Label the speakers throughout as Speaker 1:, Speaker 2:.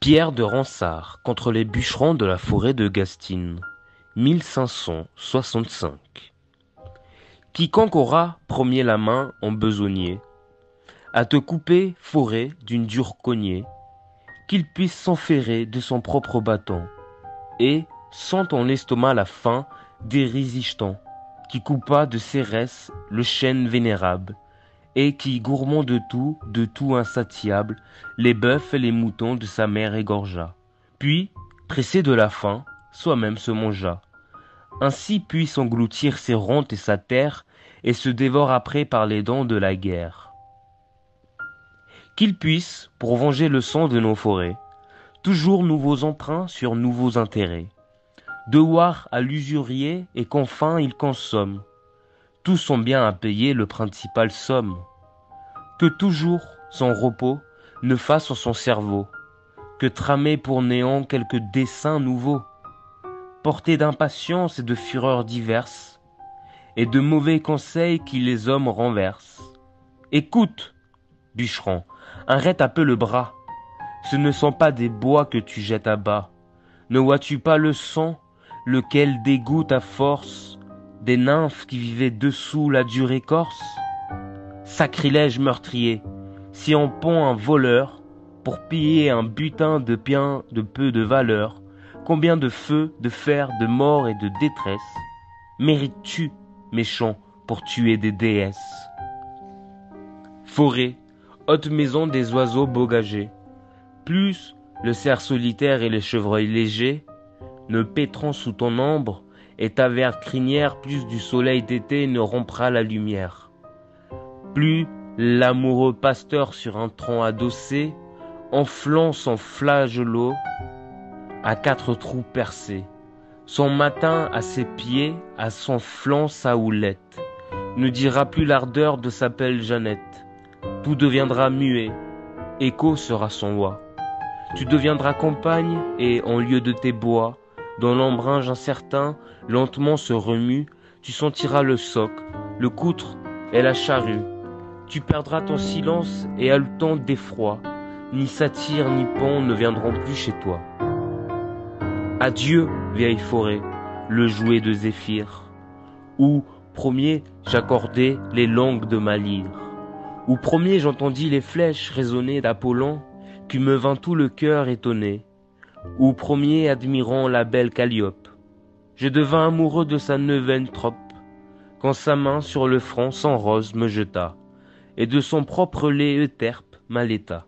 Speaker 1: Pierre de Ronsard contre les bûcherons de la forêt de Gastine, 1565. Quiconque aura premier la main en besognier, à te couper, forêt, d'une dure cognée, qu'il puisse s'enferrer de son propre bâton, et, sans ton estomac la faim, des résistants, qui coupa de Cérès le chêne vénérable, et qui, gourmand de tout insatiable, les bœufs et les moutons de sa mère égorgea. Puis, pressé de la faim, soi-même se mangea. Ainsi puis s'engloutir ses rontes et sa terre, et se dévore après par les dents de la guerre. Qu'il puisse, pour venger le sang de nos forêts, toujours nouveaux emprunts sur nouveaux intérêts, devoir à l'usurier et qu'enfin il consomme, tous sont bien à payer le principal somme. Que toujours son repos ne fasse en son cerveau que tramer pour néant quelques desseins nouveaux, portés d'impatience et de fureurs diverses, et de mauvais conseils qui les hommes renversent. Écoute, bûcheron, arrête un peu le bras, ce ne sont pas des bois que tu jettes à bas. Ne vois-tu pas le sang, lequel dégoûte à force des nymphes qui vivaient dessous la dure écorce? Sacrilège meurtrier, si on pond un voleur pour piller un butin de bien de peu de valeur, combien de feu, de fer, de mort et de détresse mérites-tu, méchant, pour tuer des déesses? Forêt, haute maison des oiseaux bogagés, plus le cerf solitaire et les chevreuils légers, ne pétrant sous ton ombre, et ta verte crinière, plus du soleil d'été ne rompra la lumière. Plus l'amoureux pasteur sur un tronc adossé, enflant son flagellot à 4 trous percés, son matin à ses pieds, à son flanc sa houlette, ne dira plus l'ardeur de sa belle Jeannette. Tout deviendra muet, écho sera son oie. Tu deviendras campagne, et en lieu de tes bois, dont l'embringe incertain lentement se remue, tu sentiras le soc, le coutre et la charrue. Tu perdras ton silence et haletant d'effroi, ni satire ni pan ne viendront plus chez toi. Adieu, vieille forêt, le jouet de Zéphyr, où, premier, j'accordai les langues de ma lyre, où premier j'entendis les flèches résonner d'Apollon, qui me vint tout le cœur étonné, où premier admirant la belle Calliope, je devins amoureux de sa neuvaine trope, quand sa main sur le front sans rose me jeta, et de son propre lait euterpe m'allaita.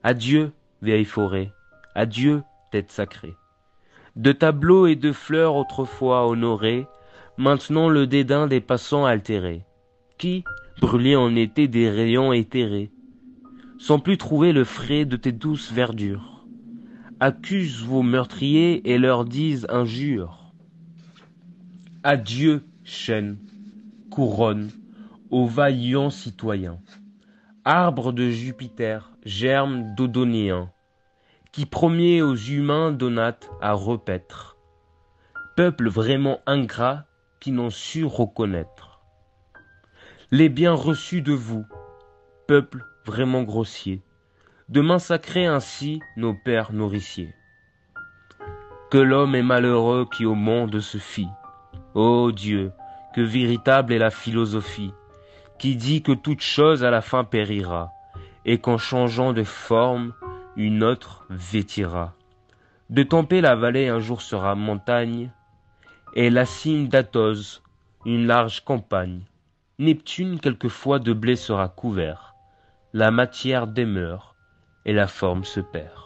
Speaker 1: Adieu, vieille forêt, adieu, tête sacrée. De tableaux et de fleurs autrefois honorés, maintenant le dédain des passants altérés, qui, brûlés en été des rayons éthérés, sans plus trouver le frais de tes douces verdures, accusent vos meurtriers et leur disent injures. Adieu, chêne, couronne, aux vaillants citoyens, arbre de Jupiter, germe d'Odonéen, qui premier aux humains donnâtes à repaître, peuple vraiment ingrat qui n'ont su reconnaître les biens reçus de vous, peuple vraiment grossier, de massacrer ainsi nos pères nourriciers. Que l'homme est malheureux qui au monde se fie. Ô Dieu, que véritable est la philosophie, qui dit que toute chose à la fin périra, et qu'en changeant de forme, une autre vêtira. De Tempé la vallée un jour sera montagne, et la cime d'Athos une large campagne. Neptune quelquefois de blé sera couvert, la matière demeure, et la forme se perd.